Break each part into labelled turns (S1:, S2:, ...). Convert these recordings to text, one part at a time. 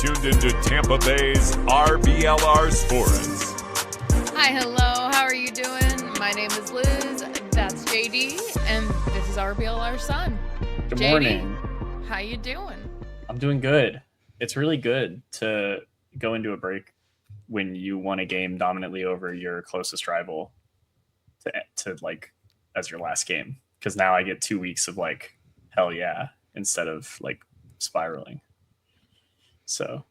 S1: tuned into Tampa Bay's RBLR Sports.
S2: Hi, hello, how are you doing? My name is Liz, that's JD, and this is RBLR Sun.
S3: Good
S2: JD,
S3: morning.
S2: how you doing?
S3: I'm doing good. It's really good to go into a break when you won a game dominantly over your closest rival to like as your last game, because now I get 2 weeks of like hell yeah instead of like spiraling. So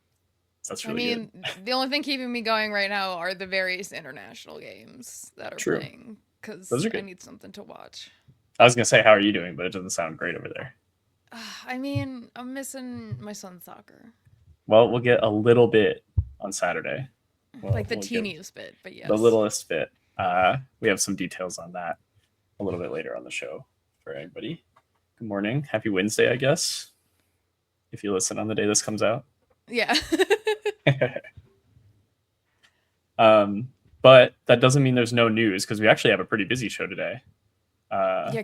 S3: that's really good.
S2: The only thing keeping me going right now are the various international games that are
S3: True.
S2: playing, because
S3: Those are
S2: I
S3: good.
S2: need something to watch.
S3: I was gonna say, how are you doing? But it doesn't sound great over there.
S2: I'm missing my son's soccer.
S3: Well, we'll get a little bit on Saturday.
S2: Like the teeniest bit, but yes.
S3: The littlest bit. We have some details on that a little bit later on the show for everybody. Good morning. Happy Wednesday, I guess, if you listen on the day this comes out.
S2: Yeah.
S3: But that doesn't mean there's no news, because we actually have a pretty busy show today.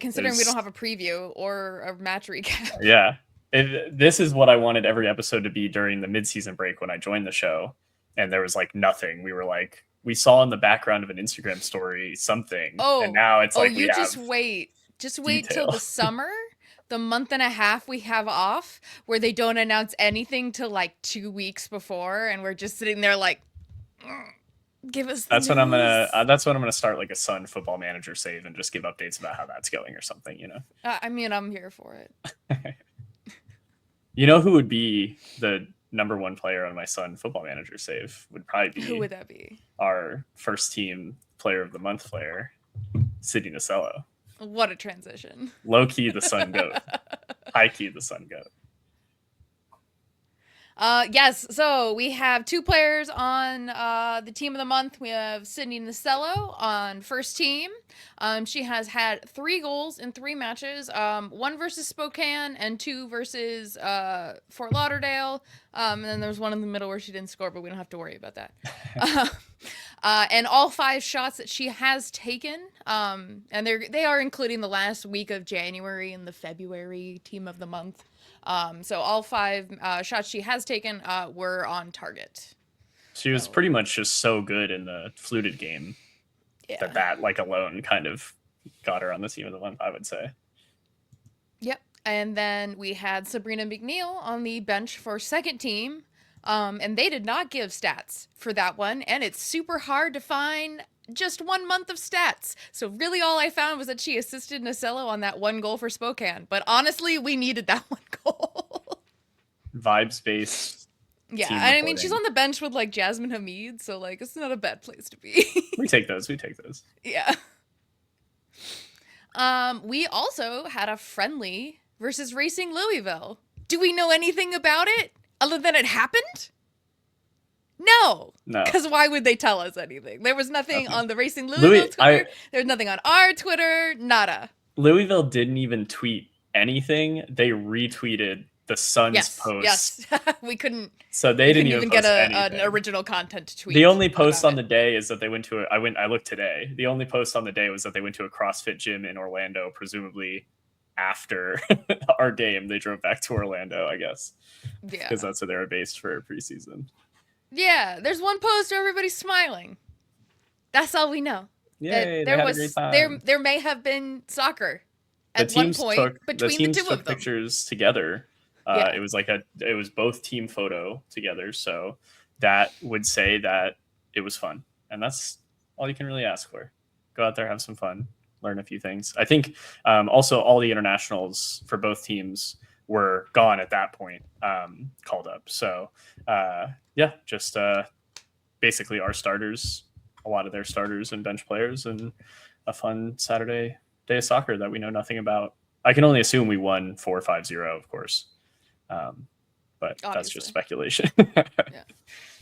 S2: Considering we don't have a preview or a match recap.
S3: Yeah. This is what I wanted every episode to be during the midseason break when I joined the show, and there was like nothing. We were like, we saw in the background of an Instagram story something, and now it's like we
S2: just wait till the summer, the month and a half we have off, where they don't announce anything till like 2 weeks before, and we're just sitting there like, give us the
S3: that's
S2: news.
S3: when I'm gonna start like a Sun Football Manager save and just give updates about how that's going or something, you know.
S2: I'm here for it.
S3: You know who would be the number one player on my Sun Football Manager save would probably be,
S2: who would that be?
S3: Our first team player of the month player, Sidney Nasello.
S2: What a transition.
S3: Low key the Sun goat. High key the Sun goat.
S2: Yes, so we have two players on the team of the month. We have Sidney Nasello on first team. She has had 3 goals in 3 matches, 1 versus Spokane and 2 versus Fort Lauderdale. And then there's one in the middle where she didn't score, but we don't have to worry about that. And all 5 shots that she has taken, and they are including the last week of January and the February team of the month. So all 5 shots she has taken were on target.
S3: She was pretty much just so good in the fluted game that like alone kind of got her on the team of the month, I would say.
S2: Yep. And then we had Sabrina McNeil on the bench for second team. And they did not give stats for that one. And it's super hard to find just 1 month of stats. So really all I found was that she assisted Nasello on that 1 goal for Spokane. But honestly, we needed that 1 goal.
S3: Vibes based.
S2: Yeah, I mean, she's on the bench with like Jasmine Hamid, so like it's not a bad place to be.
S3: We take those.
S2: Yeah. We also had a friendly versus Racing Louisville. Do we know anything about it other than it happened? No. Because why would they tell us anything? There was nothing on the Racing Louisville Twitter. There was nothing on our Twitter. Nada.
S3: Louisville didn't even tweet anything. They retweeted the Sun's post.
S2: Yes. We couldn't.
S3: So they didn't even
S2: get an original content tweet.
S3: The only post on the day is that they went to I looked today. The only post on the day was that they went to a CrossFit gym in Orlando, presumably after our game. They drove back to Orlando, I guess.
S2: Yeah.
S3: Because that's where they were based for preseason.
S2: Yeah, there's one post where everybody's smiling. That's all we know.
S3: Yay, they had a great time.
S2: There may have been soccer at one point between the two of them.
S3: Pictures together. It was both team photo together, so that would say that it was fun, and that's all you can really ask for. Go out there, have some fun, learn a few things. I think also all the internationals for both teams were gone at that point, called up. So just basically our starters, a lot of their starters and bench players, and a fun Saturday day of soccer that we know nothing about. I can only assume we won 4-5-0, of course. But obviously, that's just speculation. Yeah.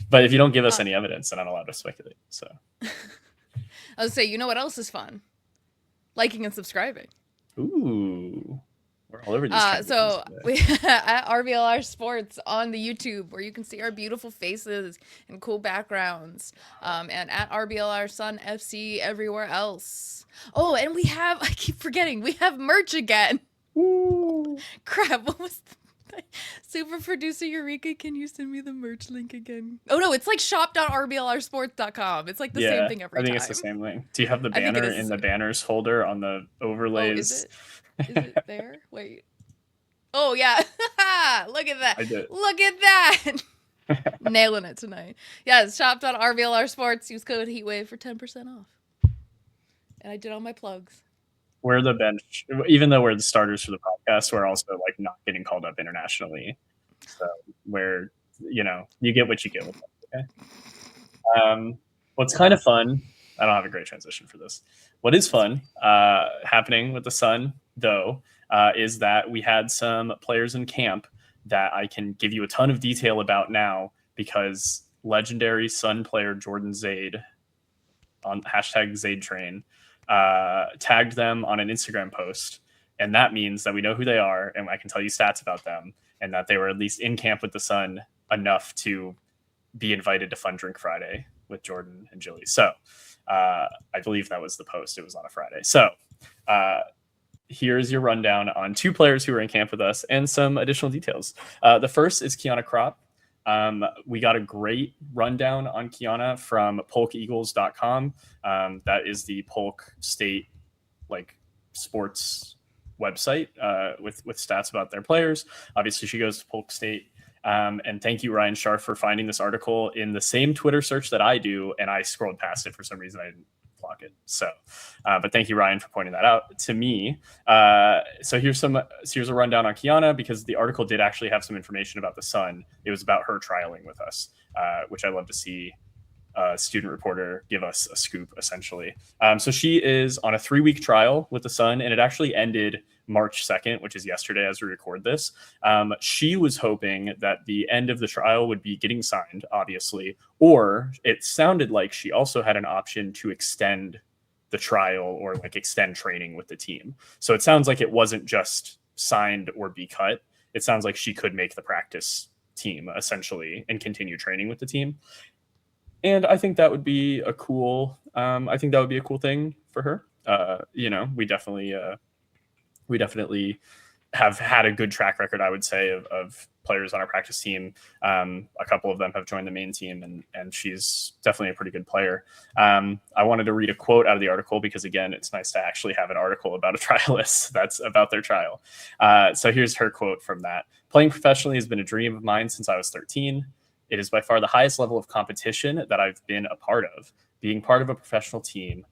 S3: But if you don't give us any evidence, then I'm allowed to speculate. So
S2: I was say, you know what else is fun? Liking and subscribing.
S3: Ooh. We're all over these.
S2: So we at RBLR Sports on the YouTube, where you can see our beautiful faces and cool backgrounds, and at RBLR Sun FC everywhere else. Oh, and I keep forgetting, we have merch again.
S3: Ooh.
S2: Crap, what was Super producer Eureka, can you send me the merch link again? Oh no, it's like shop.rblrsports.com. It's like the same thing every
S3: I think
S2: time.
S3: it's the same thing. Do you have the
S2: I think it
S3: banner
S2: is the
S3: in the
S2: same.
S3: banners folder on the overlays?
S2: Oh, is it? Is it there? Wait. Oh yeah. Look at that.
S3: I did.
S2: Look at that. Nailing it tonight. Yes, shop.rblr Sports. Use code HEATWAVE for 10% off. And I did all my plugs.
S3: We're the bench, even though we're the starters for the podcast, we're also like not getting called up internationally. So we're, you get what you get with that. Okay. What's kind of fun, I don't have a great transition for this. What is fun happening with the Sun, though, is that we had some players in camp that I can give you a ton of detail about now because legendary Sun player Jordan Zaid on hashtag ZaidTrain tagged them on an Instagram post. And that means that we know who they are and I can tell you stats about them and that they were at least in camp with the Sun enough to be invited to Fun Drink Friday with Jordan and Jilly. So I believe that was the post. It was on a Friday. So here's your rundown on two players who were in camp with us and some additional details. The first is Kiana Crop. We got a great rundown on Kiana from polkeagles.com. That is the Polk State sports website with stats about their players. Obviously, she goes to Polk State. And thank you, Ryan Scharf, for finding this article in the same Twitter search that I do. And I scrolled past it for some reason. I didn't block it. So, but thank you, Ryan, for pointing that out to me. So here's a rundown on Kiana because the article did actually have some information about the Sun. It was about her trialing with us, which I love to see a student reporter give us a scoop, essentially. So she is on a 3-week trial with the Sun, and it actually ended March 2nd, which is yesterday as we record this. She was hoping that the end of the trial would be getting signed, obviously, or it sounded like she also had an option to extend the trial or extend training with the team. So it sounds like it wasn't just signed or be cut. It sounds like she could make the practice team essentially and continue training with the team. And I think that would be a cool thing for her. We definitely have had a good track record, I would say, of players on our practice team. A couple of them have joined the main team, and she's definitely a pretty good player. I wanted to read a quote out of the article because, again, it's nice to actually have an article about a trialist that's about their trial. So here's her quote from that. "Playing professionally has been a dream of mine since I was 13. It is by far the highest level of competition that I've been a part of. Being part of a professional team,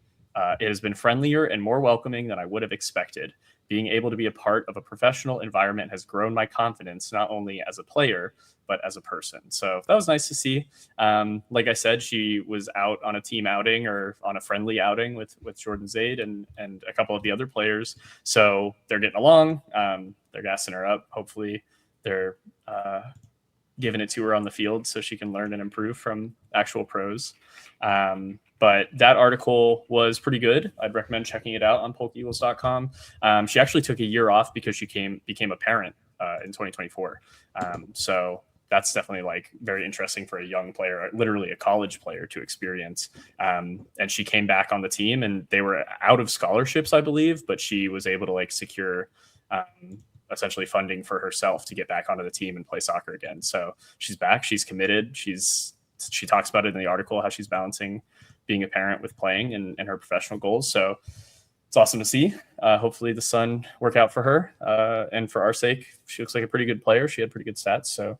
S3: it has been friendlier and more welcoming than I would have expected. Being able to be a part of a professional environment has grown my confidence, not only as a player, but as a person." So that was nice to see. Like I said, she was out on a team outing or on a friendly outing with Jordan Zaid and a couple of the other players. So they're getting along. They're gassing her up. Hopefully they're giving it to her on the field so she can learn and improve from actual pros. But that article was pretty good. I'd recommend checking it out on polkeagles.com. She actually took a year off because she became a parent in 2024. So that's definitely very interesting for a young player, literally a college player, to experience. And she came back on the team, and they were out of scholarships, I believe, but she was able to secure essentially funding for herself to get back onto the team and play soccer again. So she's back. She's committed. She talks about it in the article, how she's balancing being a parent with playing and her professional goals. So it's awesome to see. Hopefully the Sun work out for her. And for our sake, she looks like a pretty good player. She had pretty good stats. So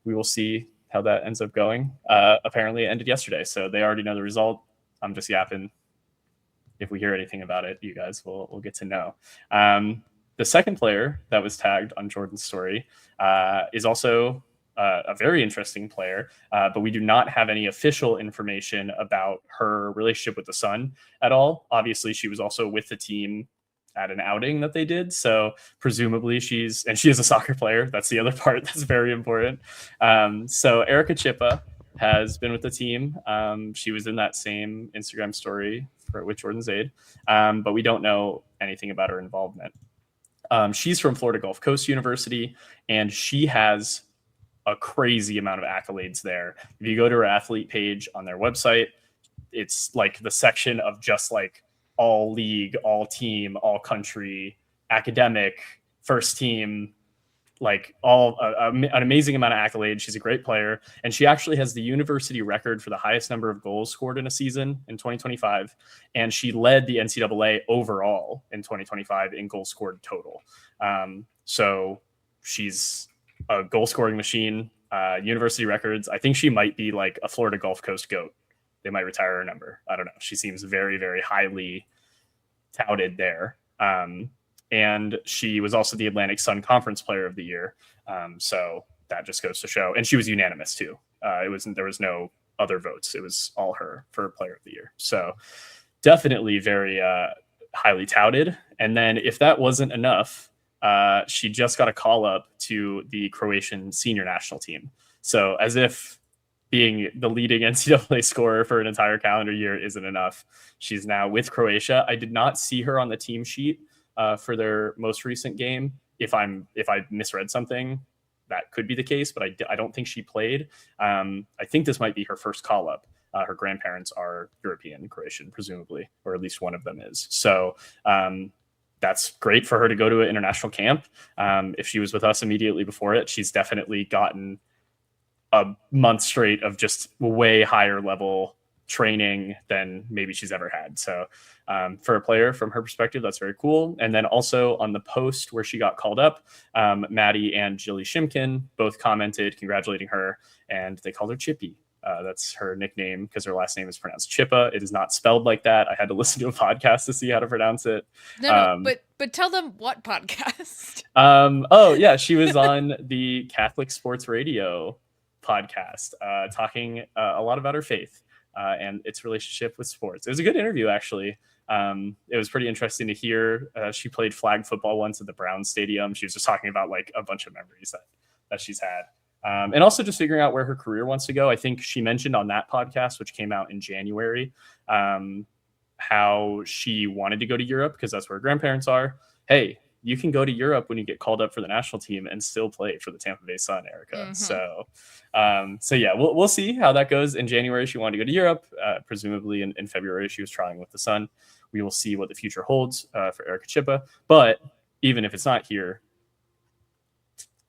S3: we will see how that ends up going. Apparently it ended yesterday, so they already know the result. I'm just yapping. If we hear anything about it, you guys will get to know. The second player that was tagged on Jordan's story is also a very interesting player, but we do not have any official information about her relationship with the Sun at all. Obviously, she was also with the team at an outing that they did. So presumably she is a soccer player. That's the other part that's very important. So Erica Chippa has been with the team. She was in that same Instagram story with Jordan Zaid, but we don't know anything about her involvement. She's from Florida Gulf Coast University, and she has a crazy amount of accolades there. If you go to her athlete page on their website, it's the section of just all league, all team, all country, academic, first team, like all an amazing amount of accolades. She's a great player, and she actually has the university record for the highest number of goals scored in a season in 2025, and she led the NCAA overall in 2025 in goals scored total. So she's a goal scoring machine. University records. I think she might be like a Florida Gulf Coast GOAT. They might retire her number. I don't know. She seems very, very highly touted there. And she was also the Atlantic Sun Conference Player of the Year. So that just goes to show. And she was unanimous too. There was no other votes. It was all her for Player of the Year. So definitely very highly touted. And then if that wasn't enough, she just got a call up to the Croatian senior national team. So as if being the leading NCAA scorer for an entire calendar year isn't enough, she's now with Croatia. I did not see her on the team sheet for their most recent game. If I misread something, that could be the case, but I don't think she played. I think this might be her first call up. Her grandparents are European Croatian, presumably, or at least one of them is. So that's great for her to go to an international camp. If she was with us immediately before it, she's definitely gotten a month straight of just way higher level training than maybe she's ever had. So for a player, from her perspective, that's very cool. And then also on the post where she got called up, Maddie and Jilly Shimkin both commented congratulating her, and they called her Chippy. That's her nickname because her last name is pronounced Chippa. It is not spelled like that. I had to listen to a podcast to see how to pronounce it.
S2: No, but tell them what podcast.
S3: Oh yeah, she was on the Catholic Sports Radio podcast, talking a lot about her faith and its relationship with sports. It was a good interview, actually. It was pretty interesting to hear. She played flag football once at the Browns Stadium. She was just talking about like a bunch of memories that she's had. And also just figuring out where her career wants to go. I think she mentioned on that podcast, which came out in January, how she wanted to go to Europe because that's where her grandparents are. Hey, you can go to Europe when you get called up for the national team and still play for the Tampa Bay Sun, Erica. Mm-hmm. So yeah, we'll see how that goes. In January, she wanted to go to Europe. Presumably in February, she was trying with the Sun. We will see what the future holds for Erica Chippa. But even if it's not here,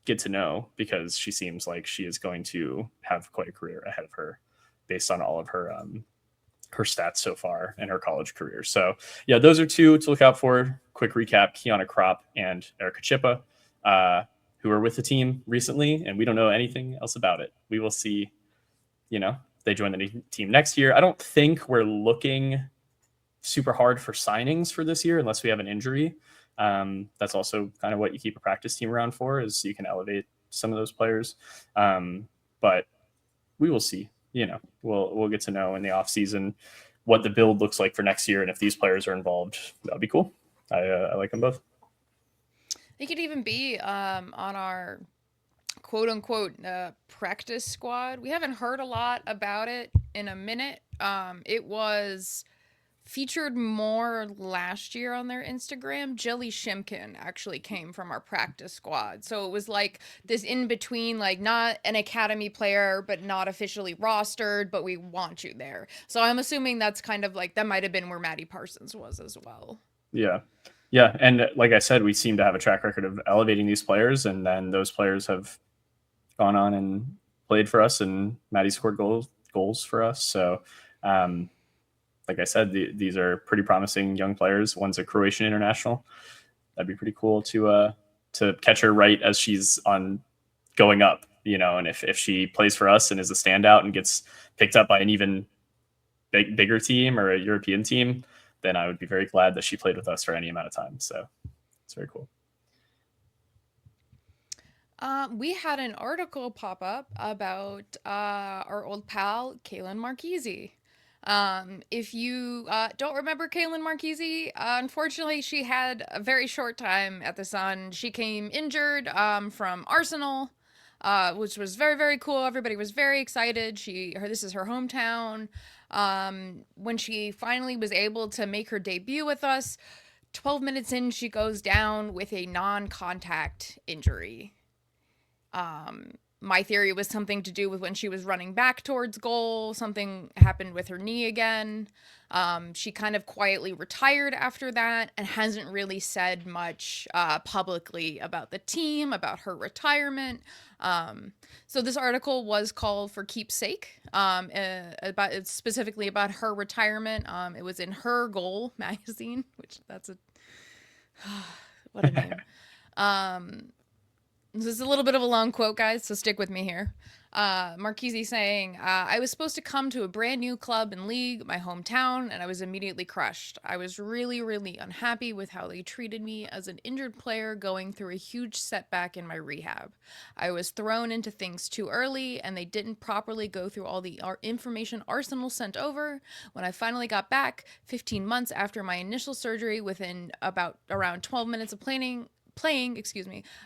S3: get to know, because she seems like she is going to have quite a career ahead of her based on all of her stats so far in her college career. So yeah, those are two to look out for. Quick recap: Kiana Kropp and Erica Chippa, who are with the team recently, and we don't know anything else about it. We will see, they join the team next year. I don't think we're looking super hard for signings for this year unless we have an injury. That's also kind of what you keep a practice team around for, is so you can elevate some of those players. But we will see. We'll get to know in the off season what the build looks like for next year, and if these players are involved, that'll be cool. I like them both.
S2: They could even be on our quote unquote practice squad. We haven't heard a lot about it in a minute. It was featured more last year on their Instagram. Jilly Shimkin actually came from our practice squad. So it was like this in between, like not an academy player, but not officially rostered, but we want you there. So I'm assuming that's kind of like, that might've been where Maddie Parsons was as well.
S3: Yeah. Yeah. And like I said, we seem to have a track record of elevating these players, and then those players have gone on and played for us, and Maddie scored goals for us. So, like I said, these are pretty promising young players. One's a Croatian international. That'd be pretty cool to catch her right as she's on going up, and if she plays for us and is a standout and gets picked up by an even bigger team or a European team, then I would be very glad that she played with us for any amount of time. So it's very cool.
S2: We had an article pop up about our old pal, Kaylin Marchese. If you don't remember Kaylin Marchese, unfortunately, she had a very short time at the Sun. She came injured from Arsenal, which was very, very cool. Everybody was very excited. This is her hometown. When she finally was able to make her debut with us, 12 minutes in, she goes down with a non-contact injury. My theory was something to do with when she was running back towards goal, something happened with her knee again. She kind of quietly retired after that and hasn't really said much publicly about the team, about her retirement. So this article was called for keepsake, specifically about her retirement. It was in Her Goal magazine, which that's a what a name. This is a little bit of a long quote, guys, so stick with me here. Marchese saying, I was supposed to come to a brand new club and league, my hometown, and I was immediately crushed. I was really, really unhappy with how they treated me as an injured player going through a huge setback in my rehab. I was thrown into things too early, and they didn't properly go through all the information arsenal sent over. When I finally got back, 15 months after my initial surgery, within around 12 minutes of playing,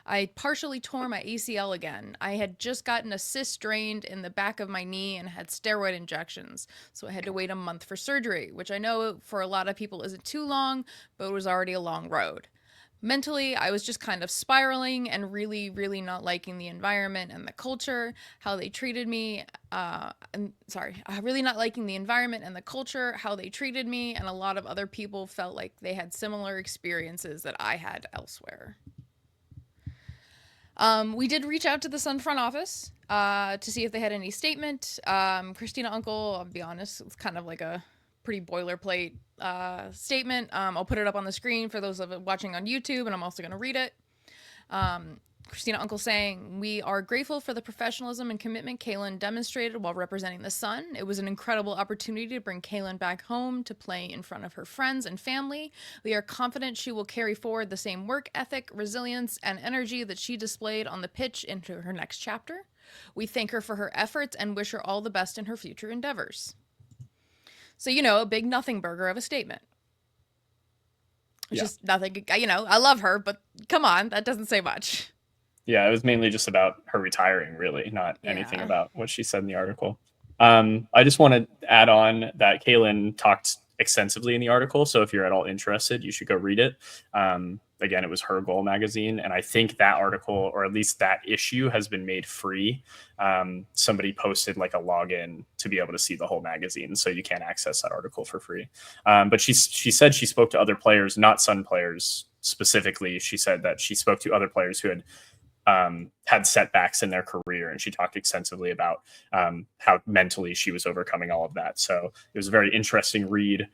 S2: I partially tore my ACL again. I had just gotten a cyst drained in the back of my knee and had steroid injections, so I had to wait a month for surgery, which I know for a lot of people isn't too long, but it was already a long road. Mentally, I was just kind of spiraling and really, really not liking the environment and the culture, how they treated me. Really not liking the environment and the culture, how they treated me, and a lot of other people felt like they had similar experiences that I had elsewhere. We did reach out to the Sun front office to see if they had any statement. Christina Uncle, I'll be honest, it's kind of like a pretty boilerplate statement. I'll put it up on the screen for those of it watching on YouTube, and I'm also going to read it. Christina Uncle saying, we are grateful for the professionalism and commitment Kaylin demonstrated while representing the Sun. It was an incredible opportunity to bring Kaylin back home to play in front of her friends and family. We are confident she will carry forward the same work ethic, resilience, and energy that she displayed on the pitch into her next chapter. We thank her for her efforts and wish her all the best in her future endeavors. So, a big nothing burger of a statement. It's just nothing, I love her, but come on, that doesn't say much.
S3: Yeah, it was mainly just about her retiring, really, not anything about what she said in the article. I just want to add on that Kaylin talked extensively in the article, so if you're at all interested, you should go read it. Again, it was Her Goal magazine, and I think that article, or at least that issue, has been made free. Somebody posted like a login to be able to see the whole magazine, so you can't access that article for free. But she said she spoke to other players, not Sun players specifically. She said that she spoke to other players who had setbacks in their career, and she talked extensively about how mentally she was overcoming all of that. So it was a very interesting read,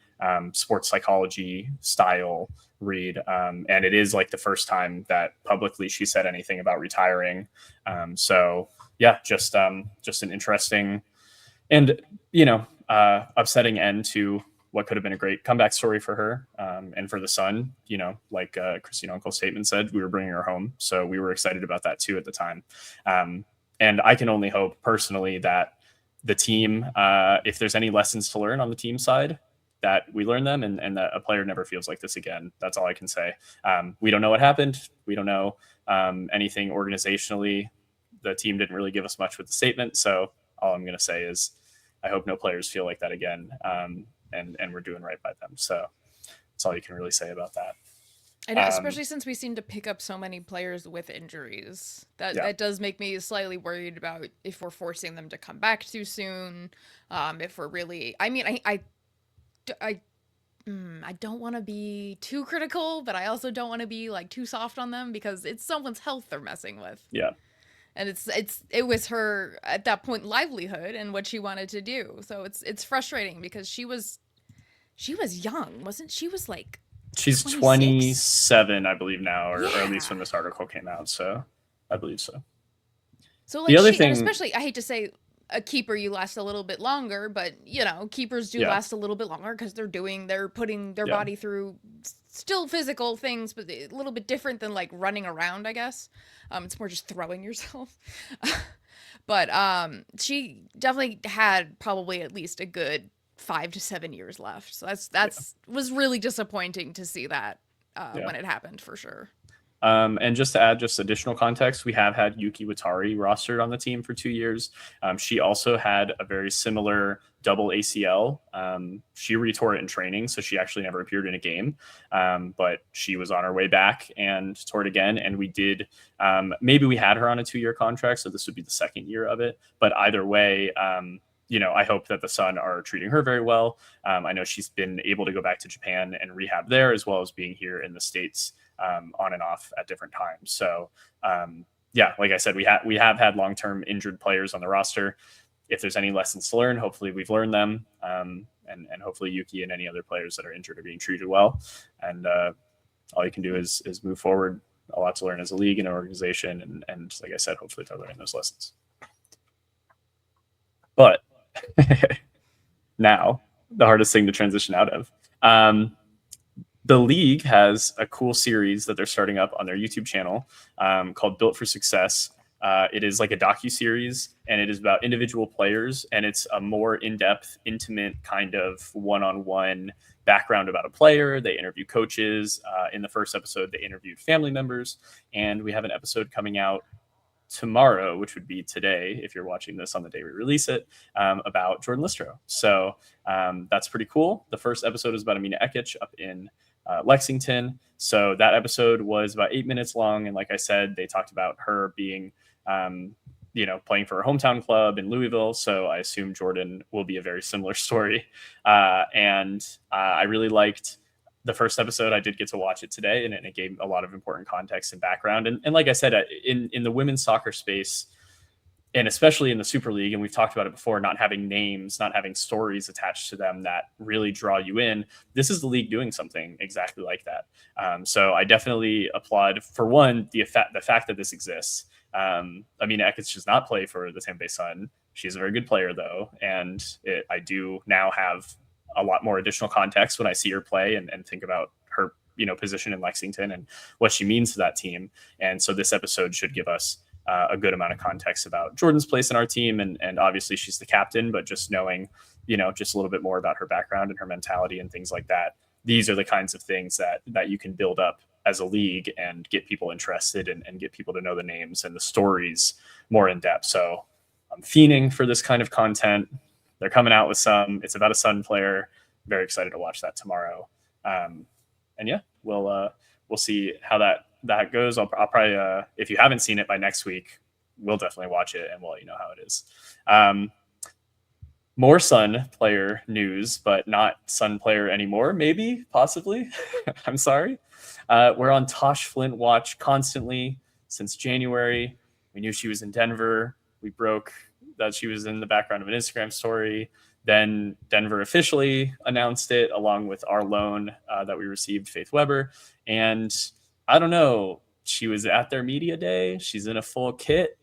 S3: sports psychology style read, and it is like the first time that publicly she said anything about retiring. So yeah, just an interesting and upsetting end to what could have been a great comeback story for her, and for the Sun. Like Christina Uncle's statement said, we were bringing her home, so we were excited about that too at the time. And I can only hope personally that the team, if there's any lessons to learn on the team side, that we learn them, and that a player never feels like this again. That's all I can say. We don't know what happened. We don't know anything organizationally. The team didn't really give us much with the statement, so all I'm going to say is I hope no players feel like that again. And we're doing right by them. So that's all you can really say about that.
S2: I know, especially since we seem to pick up so many players with injuries. That does make me slightly worried about if we're forcing them to come back too soon. If we're really, I don't want to be too critical, but I also don't want to be like too soft on them, because it's someone's health they're messing with.
S3: Yeah.
S2: And it was her at that point livelihood and what she wanted to do. So it's frustrating because she was young, wasn't she? Was like
S3: she's
S2: 26?
S3: 27, I believe now, or at least when this article came out. So I believe so.
S2: So like
S3: the other thing,
S2: and especially, I hate to say a keeper, you last a little bit longer, but keepers do last a little bit longer because they're putting their body through still physical things, but a little bit different than like running around, I guess. It's more just throwing yourself. But she definitely had probably at least a good 5 to 7 years left. So that's was really disappointing to see that when it happened, for sure.
S3: And just to add just additional context, we have had Yuki Watari rostered on the team for 2 years. She also had a very similar double ACL. She retore it in training, so she actually never appeared in a game. But she was on her way back and tore it again. And we did, maybe we had her on a 2-year contract, so this would be the second year of it. But either way, I hope that the Sun are treating her very well. I know she's been able to go back to Japan and rehab there, as well as being here in the States on and off at different times. So, like I said, we have had long-term injured players on the roster. If there's any lessons to learn, hopefully we've learned them. And hopefully Yuki and any other players that are injured are being treated well. And all you can do is move forward. A lot to learn as a league and an organization. And like I said, hopefully they're learning those lessons. But now, the hardest thing to transition out of. The league has a cool series that they're starting up on their YouTube channel called Built for Success. It is like a docu-series, and it is about individual players, and it's a more in-depth, intimate kind of one-on-one background about a player. They interview coaches. In the first episode, they interviewed family members, and we have an episode coming out tomorrow, which would be today if you're watching this on the day we release it, about Jordan Listro. So that's pretty cool. The first episode is about Amina Ekic up in Lexington. So that episode was about 8 minutes long. And like I said, they talked about her being, playing for her hometown club in Louisville. So I assume Jordan will be a very similar story. And I really liked the first episode. I did get to watch it today, and it gave a lot of important context and background. And like I said, in the women's soccer space, and especially in the Super League, and we've talked about it before, not having names, not having stories attached to them that really draw you in. This is the league doing something exactly like that. So I definitely applaud, for one, the fact that this exists. Amina Ekic does not play for the Tampa Bay Sun. She's a very good player, though, and I do now have a lot more additional context when I see her play and think about her, position in Lexington and what she means to that team. And so this episode should give us a good amount of context about Jordan's place in our team. And obviously she's the captain, but just knowing, just a little bit more about her background and her mentality and things like that. These are the kinds of things that you can build up as a league and get people interested and get people to know the names and the stories more in depth. So I'm fiending for this kind of content. They're coming out with some. It's about a Sun player. Very excited to watch that tomorrow. We'll see how that goes. I'll probably, if you haven't seen it by next week, we'll definitely watch it and we'll let you know how it is. More Sun player news, but not Sun player anymore. Maybe, possibly. I'm sorry. We're on Tosh Flint watch constantly since January. We knew she was in Denver. We broke that she was in the background of an Instagram story. Then Denver officially announced it along with our loan that we received, Faith Weber. And I don't know, she was at their media day. She's in a full kit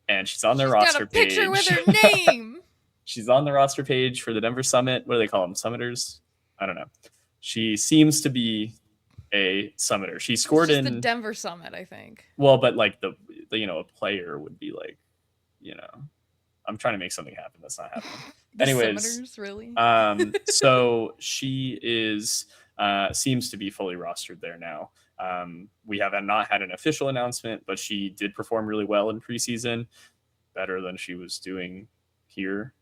S3: and she's on their roster page.
S2: She's got a picture with her name.
S3: She's on the roster page for the Denver Summit. What do they call them? Summiters? I don't know. She seems to be a summiter. She scored in
S2: the Denver Summit, I think.
S3: Well, but like the a player would be like, I'm trying to make something happen that's not happening. Anyways,
S2: Summiters, really?
S3: So she seems to be fully rostered there now. We have not had an official announcement, but she did perform really well in preseason, better than she was doing here.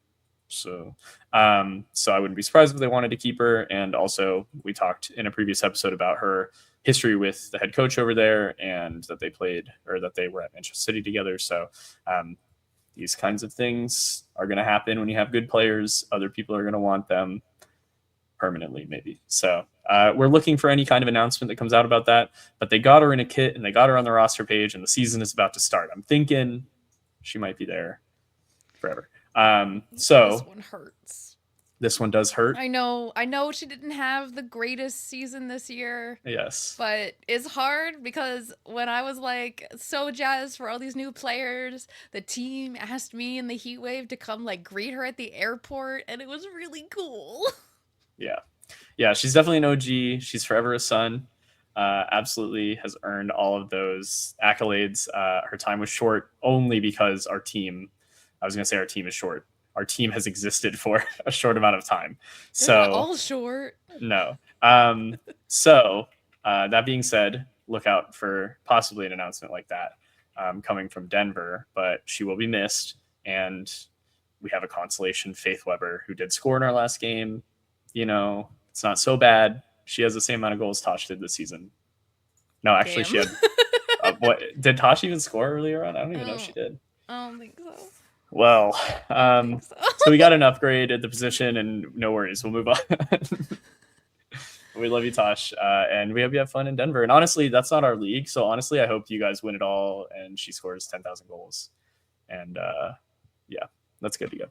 S3: So I wouldn't be surprised if they wanted to keep her. And also, we talked in a previous episode about her history with the head coach over there, and that they were at Manchester City together. So these kinds of things are going to happen when you have good players. Other people are going to want them permanently, maybe. So we're looking for any kind of announcement that comes out about that. But they got her in a kit and they got her on the roster page, and the season is about to start. I'm thinking she might be there forever. So
S2: this one hurts.
S3: This one does hurt.
S2: I know she didn't have the greatest season this year.
S3: Yes.
S2: But it's hard because when I was like so jazzed for all these new players, the team asked me in the heat wave to come like greet her at the airport, and it was really cool.
S3: Yeah. Yeah, she's definitely an OG. She's forever a Sun. Absolutely has earned all of those accolades. Her time was short only because our team is short. Our team has existed for a short amount of time.
S2: They're not all short.
S3: No. So that being said, look out for possibly an announcement like that coming from Denver, but she will be missed. And we have a consolation, Faith Weber, who did score in our last game. You know, it's not so bad. She has the same amount of goals Tosh did this season. No, actually,
S2: Damn.
S3: she had. What did Tosh even score earlier on? I don't even know if she did.
S2: I don't think so.
S3: Well,
S2: so
S3: we got an upgrade at the position, and no worries, we'll move on. We love you, Tosh, and we hope you have fun in Denver. And honestly, that's not our league, so honestly, I hope you guys win it all, and she scores 10,000 goals. And yeah, that's good to go.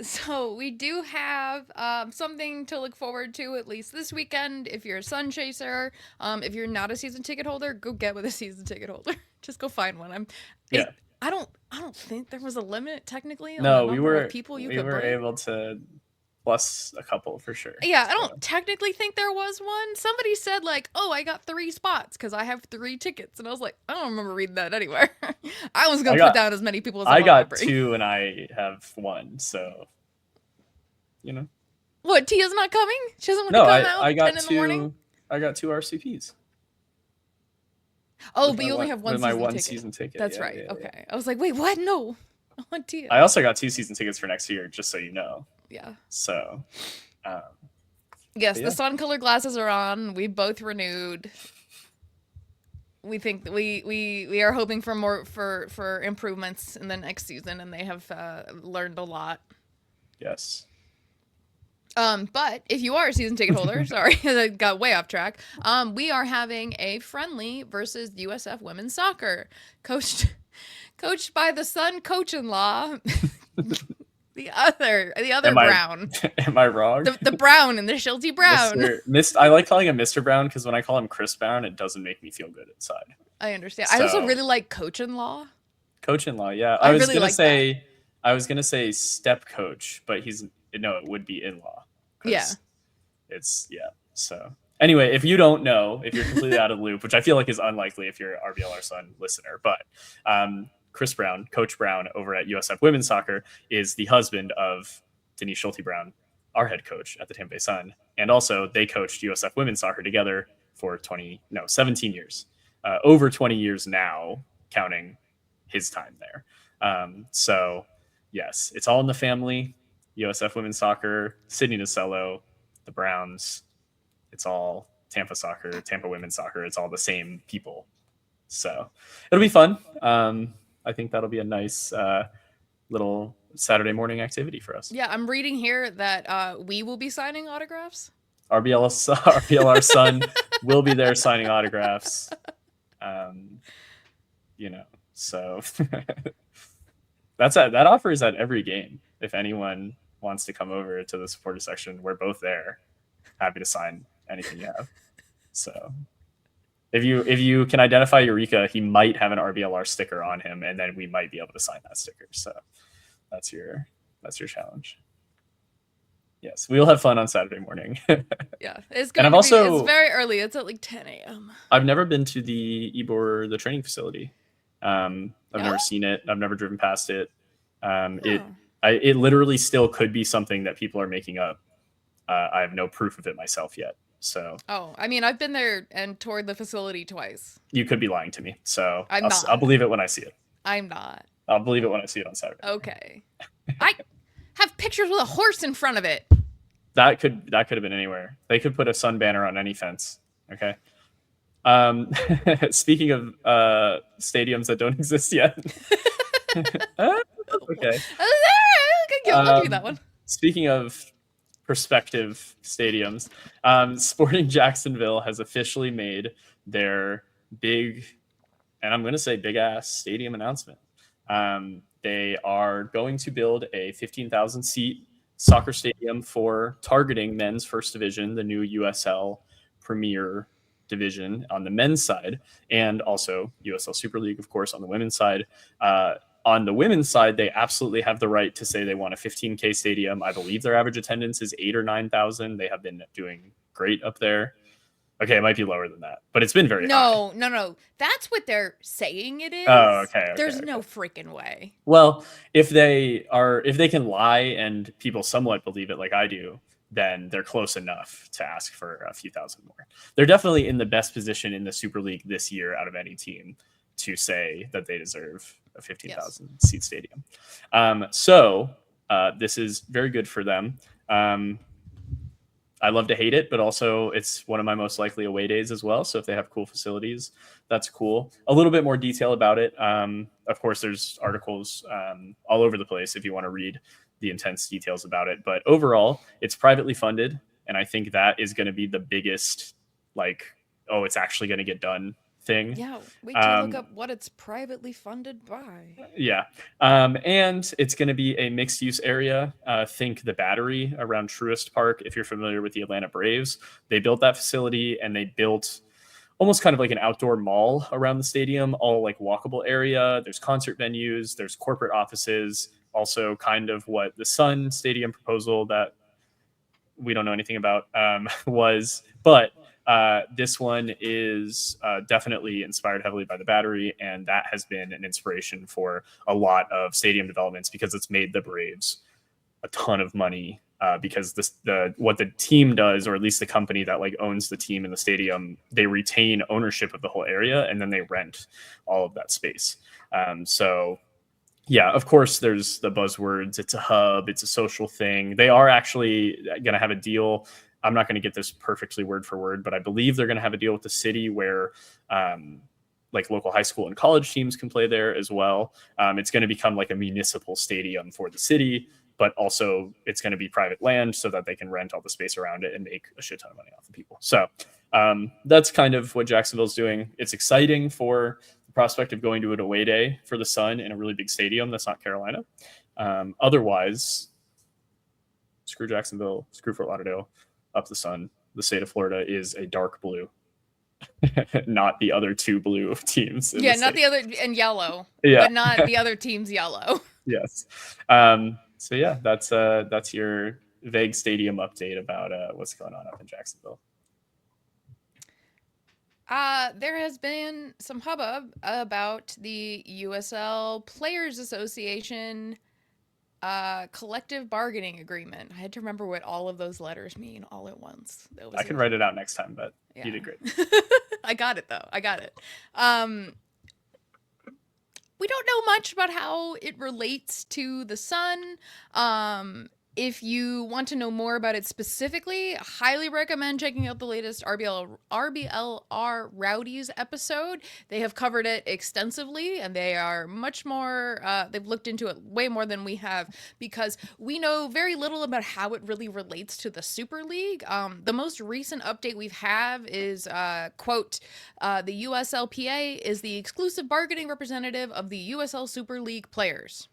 S2: So we do have something to look forward to at least this weekend. If you're a Sun Chaser, if you're not a season ticket holder, go get with a season ticket holder. Just go find one. I don't think there was a limit technically on the number of people you could bring.
S3: Able to plus a couple for sure.
S2: Yeah, I don't technically think there was one. Somebody said like, "Oh, I got 3 spots because I have 3 tickets," and I was like, I don't remember reading that anywhere. I was gonna put down as many people as I
S3: got 2 and I have 1, so you know.
S2: What? Tia's not coming? She doesn't want to come out.
S3: I got
S2: 10 in the morning?
S3: I got 2 RCPs.
S2: Oh, but you only have one
S3: season ticket.
S2: That's right. Yeah, okay. Yeah. I was like, wait, what? No, I want Tia.
S3: I also got 2 season tickets for next year, just so you know.
S2: Yeah.
S3: So.
S2: Yes, the sun color glasses are on. We both renewed. We think that we are hoping for more for improvements in the next season, and they have learned a lot.
S3: Yes.
S2: But if you are a season ticket holder, sorry, I got way off track. We are having a friendly versus USF women's soccer, coached by the Sun coach-in-law. The other Brown.
S3: Am I wrong?
S2: The Brown and the Schulte Brown.
S3: I like calling him Mr. Brown because when I call him Chris Brown, it doesn't make me feel good inside.
S2: I understand. So, I also really like coach-in-law.
S3: Coach-in-law, yeah. I was gonna say step coach, but it would be in-law.
S2: Yeah.
S3: So anyway, if you don't know, if you're completely out of the loop, which I feel like is unlikely if you're an RBLR Sun listener, but Chris Brown, Coach Brown over at USF Women's Soccer, is the husband of Denise Schulte Brown, our head coach at the Tampa Bay Sun. And also they coached USF Women's Soccer together for 17 years, over 20 years now, counting his time there. So yes, it's all in the family. USF Women's Soccer, Sydney Nacello, the Browns. It's all Tampa Soccer, Tampa Women's Soccer. It's all the same people. So it'll be fun. I think that'll be a nice little Saturday morning activity for us.
S2: Yeah, I'm reading here that we will be signing autographs.
S3: RBLR Sun will be there signing autographs. So that offer is at every game. If anyone wants to come over to the supporter section, we're both there. Happy to sign anything you have. So if you can identify Eureka, he might have an RBLR sticker on him, and then we might be able to sign that sticker. So that's your challenge. Yes, we'll have fun on Saturday morning.
S2: Yeah, it's going it's very early. It's at like 10 a.m.
S3: I've never been to the Ybor, the training facility. I've never seen it. I've never driven past it. It literally still could be something that people are making up. I have no proof of it myself yet. So.
S2: Oh, I mean, I've been there and toured the facility twice.
S3: You could be lying to me. So I'll believe it when I see it.
S2: I'm not.
S3: I'll believe it when I see it on Saturday.
S2: Okay. I have pictures with a horse in front of it.
S3: That could have been anywhere. They could put a Sun banner on any fence. Okay. Speaking of stadiums that don't exist yet. Okay.
S2: I'll give you that one.
S3: Speaking of prospective stadiums, Sporting Jacksonville has officially made their big, and I'm going to say big ass stadium announcement. They are going to build a 15,000 seat soccer stadium for targeting men's first division, the new USL Premier division on the men's side, and also USL Super League, of course, on the women's side. On the women's side, they absolutely have the right to say they want a 15K stadium. I believe their average attendance is 8,000 or 9,000. They have been doing great up there. Okay, it might be lower than that, but it's been very high.
S2: No. That's what they're saying it is.
S3: Oh, okay.
S2: There's no freaking way.
S3: Well, if they can lie and people somewhat believe it like I do, then they're close enough to ask for a few thousand more. They're definitely in the best position in the Super League this year out of any team to say that they deserve a 15,000 seat stadium. So this is very good for them. I love to hate it, but also it's one of my most likely away days as well. So if they have cool facilities, that's cool. A little bit more detail about it. Of course, there's articles all over the place if you want to read the intense details about it. But overall, it's privately funded. And I think that is going to be the biggest, like, oh, it's actually going to get done thing.
S2: Yeah, wait till you look up what it's privately funded by.
S3: Yeah. And it's going to be a mixed use area. Think the Battery around Truist Park. If you're familiar with the Atlanta Braves, they built that facility and they built almost kind of like an outdoor mall around the stadium, all like walkable area. There's concert venues, there's corporate offices, also kind of what the Sun Stadium proposal that we don't know anything about was, but this one is definitely inspired heavily by the Battery, and that has been an inspiration for a lot of stadium developments because it's made the Braves a ton of money because what the team does, or at least the company that like owns the team in the stadium, they retain ownership of the whole area and then they rent all of that space. So yeah, of course, there's the buzzwords. It's a hub. It's a social thing. They are actually going to have a deal. I'm not going to get this perfectly word for word, but I believe they're going to have a deal with the city where like local high school and college teams can play there as well. It's going to become like a municipal stadium for the city, but also it's going to be private land so that they can rent all the space around it and make a shit ton of money off of people. So that's kind of what Jacksonville's doing. It's exciting for the prospect of going to an away day for the Sun in a really big stadium that's not Carolina. Otherwise, screw Jacksonville, screw Fort Lauderdale, up the Sun. The state of Florida is a dark blue, not the other two blue teams.
S2: Yeah, not the other, and yellow.
S3: Yeah,
S2: but not the other team's yellow.
S3: Yes. So yeah, that's your vague stadium update about what's going on up in Jacksonville.
S2: There has been some hubbub about the USL Players Association collective bargaining agreement. I had to remember what all of those letters mean all at once.
S3: I can write it out next time, but
S2: yeah.
S3: You did great.
S2: I got it though. I got it. We don't know much about how it relates to the Sun. If you want to know more about it specifically, I highly recommend checking out the latest RBLR Rowdies episode. They have covered it extensively, and they are much more, they've looked into it way more than we have, because we know very little about how it really relates to the Super League. The most recent update we've have is, quote, the USLPA is the exclusive bargaining representative of the USL Super League players.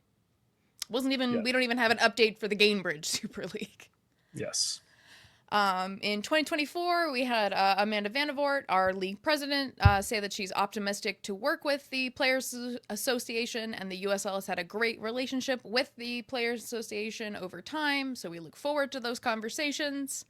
S2: We don't even have an update for the Gainbridge Super League.
S3: Yes.
S2: In 2024, we had Amanda Vandervoort, our league president, say that she's optimistic to work with the Players Association, and the USL has had a great relationship with the Players Association over time, so we look forward to those conversations.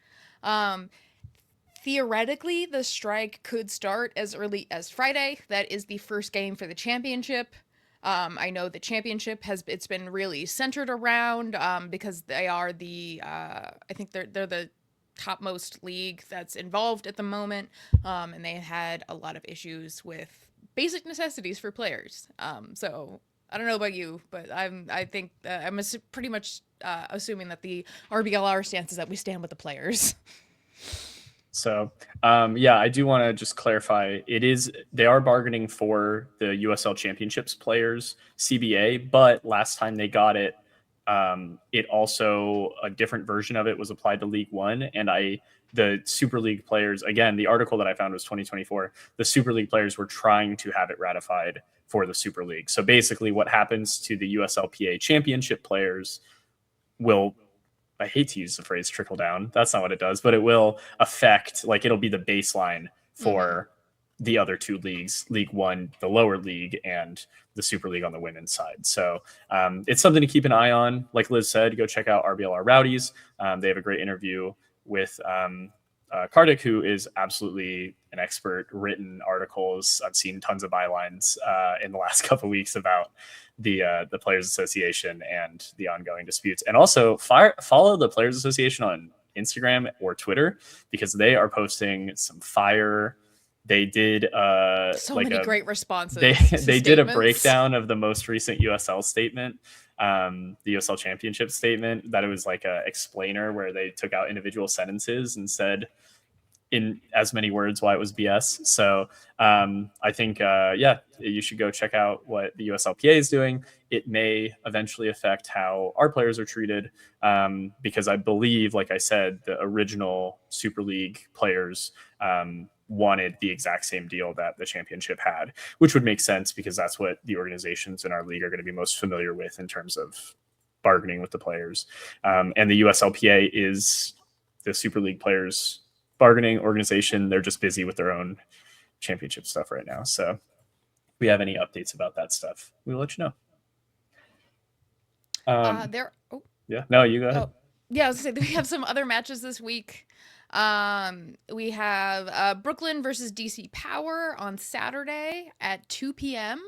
S2: Theoretically, the strike could start as early as Friday. That is the first game for the championship. I know the championship it's been really centered around because they are I think they're the topmost league that's involved at the moment, and they had a lot of issues with basic necessities for players. So I don't know about you, but I think I'm pretty much assuming that the RBLR stance is that we stand with the players.
S3: So, yeah, I do want to just clarify. They are bargaining for the USL Championships players CBA, but last time they got it, it also, a different version of it was applied to League One. And the Super League players, again, the article that I found was 2024. The Super League players were trying to have it ratified for the Super League. So basically what happens to the USLPA Championship players will, I hate to use the phrase trickle down. That's not what it does, but it will affect, like, it'll be the baseline for the other two leagues, League One, the lower league, and the Super League on the women's side. So it's something to keep an eye on. Like Liz said, go check out RBLR Rowdies. They have a great interview with Kardik, who is absolutely an expert, written articles. I've seen tons of bylines in the last couple of weeks about the Players Association and the ongoing disputes. And also follow the Players Association on Instagram or Twitter, because they are posting some fire. They did
S2: many great responses.
S3: They did a breakdown of the most recent USL statement, the USL Championship statement, that it was like a explainer where they took out individual sentences and said in as many words why it was BS. So I think, you should go check out what the USLPA is doing. It may eventually affect how our players are treated, because I believe, like I said, the original Super League players wanted the exact same deal that the championship had, which would make sense because that's what the organizations in our league are going to be most familiar with in terms of bargaining with the players. And the USLPA is the Super League players' bargaining organization. They're just busy with their own championship stuff right now. So if we have any updates about that stuff, we'll let you know. No, you go ahead.
S2: Yeah, I was gonna say, we have some other matches this week. We have Brooklyn versus DC Power on Saturday at 2 p.m.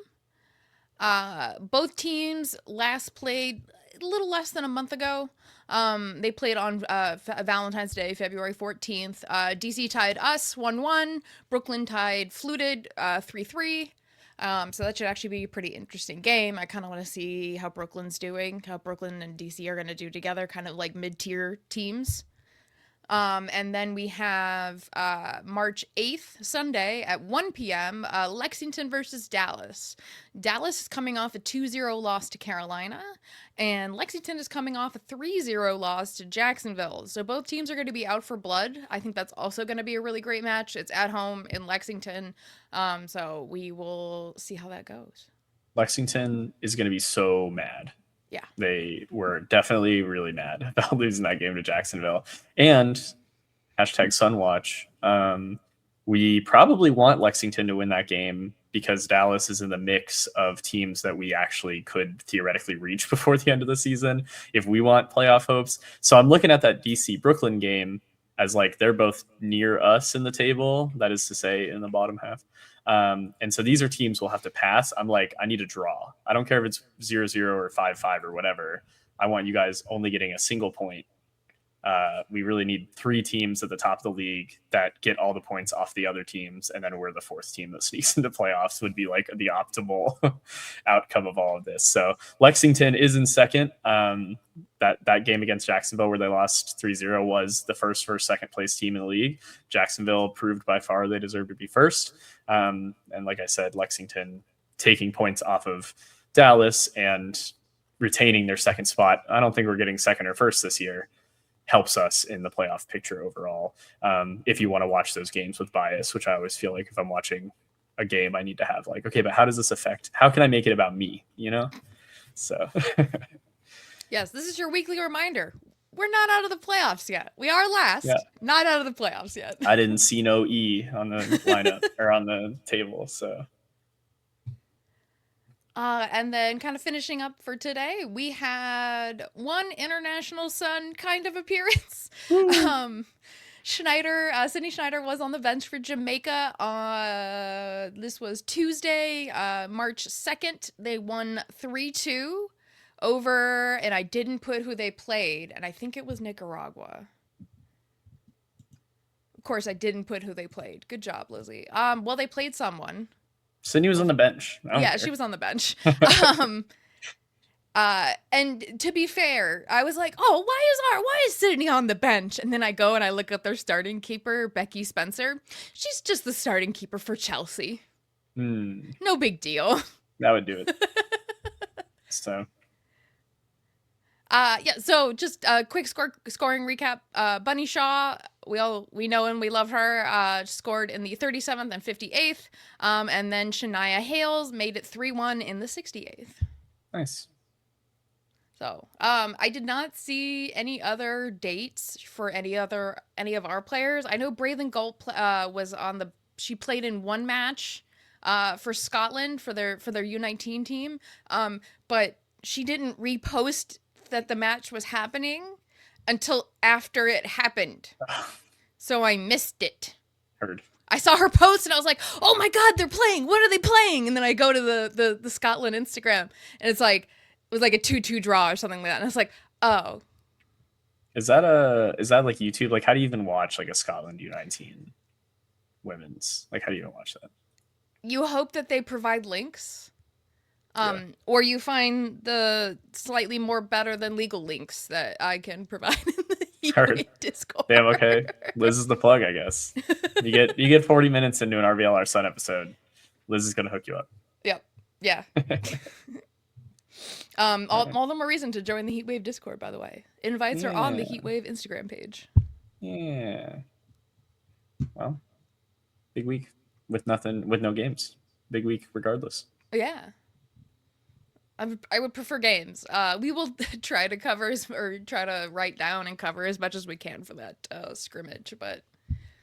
S2: Both teams last played a little less than a month ago. They played on Valentine's Day, February 14th. DC tied us 1-1. Brooklyn tied Fluted 3-3. So that should actually be a pretty interesting game. I kind of want to see how Brooklyn's doing, how Brooklyn and DC are going to do together, kind of like mid-tier teams. And then we have March 8th, Sunday at 1 p.m., Lexington versus Dallas. Dallas is coming off a 2-0 loss to Carolina, and Lexington is coming off a 3-0 loss to Jacksonville. So both teams are going to be out for blood. I think that's also going to be a really great match. It's at home in Lexington, so we will see how that goes.
S3: Lexington is going to be so mad.
S2: Yeah.
S3: They were definitely really mad about losing that game to Jacksonville. And #Sunwatch, we probably want Lexington to win that game because Dallas is in the mix of teams that we actually could theoretically reach before the end of the season if we want playoff hopes. So I'm looking at that DC Brooklyn game as like they're both near us in the table, that is to say in the bottom half. And so these are teams we'll have to pass. I'm like, I need a draw. I don't care if it's 0-0 or 5-5 or whatever. I want you guys only getting a single point. We really need 3 teams at the top of the league that get all the points off the other teams, and then we're the 4th team that sneaks into playoffs would be like the optimal outcome of all of this. So Lexington is in second. That game against Jacksonville where they lost 3-0 was the first second place team in the league. Jacksonville proved by far they deserve to be first. And like I said, Lexington taking points off of Dallas and retaining their second spot. I don't think we're getting second or first this year. Helps us in the playoff picture overall. If you want to watch those games with bias, which I always feel like if I'm watching a game, I need to have like, okay, but how does this affect? How can I make it about me? You know? So.
S2: Yes, this is your weekly reminder. We're not out of the playoffs yet. We are last, not out of the playoffs yet.
S3: I didn't see no E on the lineup or on the table, so.
S2: And then kind of finishing up for today, we had one International Sun kind of appearance. Sydney Schneider was on the bench for Jamaica. This was Tuesday, March 2nd. They won 3-2 over, and I didn't put who they played, and I think it was Nicaragua. Of course, I didn't put who they played. Good job, Lizzie. Well, they played someone.
S3: Sydney was on the bench.
S2: Yeah, she was on the bench. And to be fair, I was like, oh, why is Sydney on the bench? And then I go and I look up their starting keeper, Becky Spencer. She's just the starting keeper for Chelsea. No big deal.
S3: That would do it. So.
S2: So just a quick scoring recap. Bunny Shaw, we know and we love her, scored in the 37th and 58th. And then Shania Hales made it 3-1 in the 68th.
S3: Nice.
S2: So, I did not see any other dates for any of our players. I know Braylon Galt she played in one match, for Scotland for their U19 team. But she didn't repost that the match was happening until after it happened. So I missed it.
S3: Heard.
S2: I saw her post and I was like, oh my God, they're playing. What are they playing? And then I go to the Scotland Instagram and it was like a 2-2 draw or something like that. And I was like, oh,
S3: Is that like YouTube? Like, how do you even watch like a Scotland U19 women's? Like, how do you even watch that?
S2: You hope that they provide links, or you find the slightly more better than legal links that I can provide in the Heatwave Discord.
S3: Damn, okay. Liz is the plug, I guess. You get 40 minutes into an RBLR Sun episode. Liz is gonna hook you up.
S2: Yep. Yeah. All the more reason to join the Heatwave Discord, by the way. Invites are on the Heatwave Instagram page.
S3: Yeah. Well, big week with no games. Big week regardless.
S2: Yeah. I would prefer games. We will try to write down and cover as much as we can for that scrimmage, but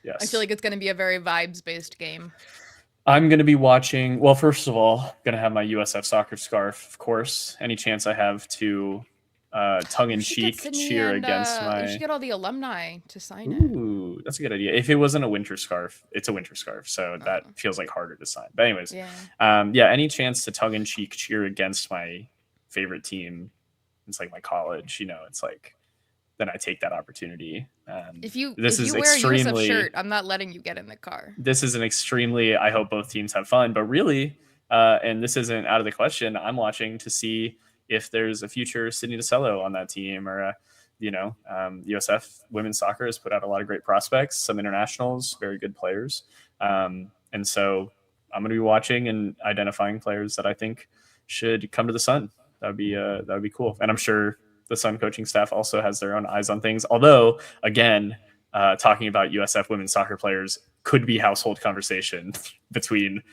S2: yes. I feel like it's going to be a very vibes-based game.
S3: I'm going to be watching. Well, first of all, going to have my USF soccer scarf, of course. Any chance I have to tongue-in-cheek cheer against my...
S2: You should get all the alumni to sign it.
S3: Ooh, that's a good idea. If it wasn't a winter scarf, it's a winter scarf, so that feels like harder to sign. But anyways, any chance to tongue-in-cheek cheer against my favorite team? It's like my college, it's like, then I take that opportunity.
S2: If you wear a USF shirt, I'm not letting you get in the car.
S3: This is an extremely, I hope both teams have fun, but really, and this isn't out of the question, I'm watching to see if there's a future Sydney DeCello on that team, or, USF women's soccer has put out a lot of great prospects, some internationals, very good players. And so I'm going to be watching and identifying players that I think should come to the Sun. That would be cool. And I'm sure the Sun coaching staff also has their own eyes on things. Although, again, talking about USF women's soccer players could be household conversation between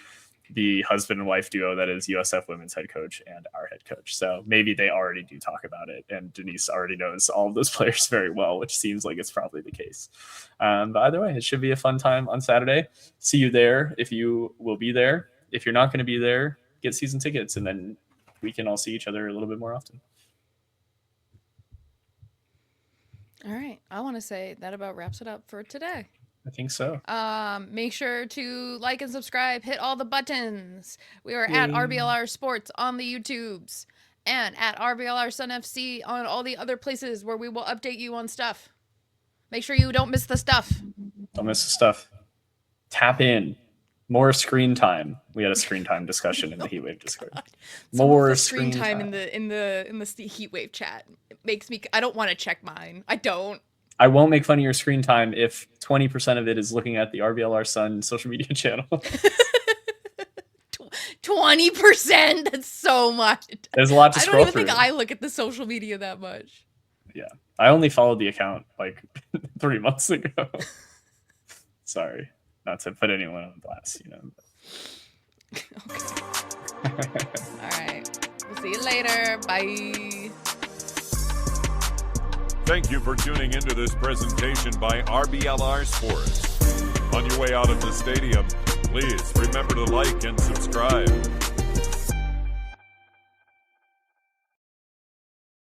S3: the husband and wife duo that is USF women's head coach and our head coach. So maybe they already do talk about it, and Denise already knows all of those players very well, which seems like it's probably the case. But either way, it should be a fun time on Saturday. See you there if you will be there. If you're not going to be there, get season tickets, and then we can all see each other a little bit more often.
S2: All right. I want to say that about wraps it up for today.
S3: I think so.
S2: Make sure to like and subscribe. Hit all the buttons. We are at RBLR Sports on the YouTubes and at RBLR Sun FC on all the other places where we will update you on stuff. Make sure you don't miss the stuff.
S3: Don't miss the stuff. Tap in. More screen time. We had a screen time discussion in the Heatwave Discord. More screen time
S2: in the Heatwave chat. It makes me. I don't want to check mine. I don't.
S3: I won't make fun of your screen time if 20% of it is looking at the RBLR Sun social media channel.
S2: 20%? That's so much.
S3: There's a lot to scroll through.
S2: I don't even think I look at the social media that much.
S3: Yeah. I only followed the account like 3 months ago. Sorry. Not to put anyone on blast,
S2: Okay. All right. We'll see you later. Bye.
S1: Thank you for tuning into this presentation by RBLR Sports. On your way out of the stadium, please remember to like and subscribe.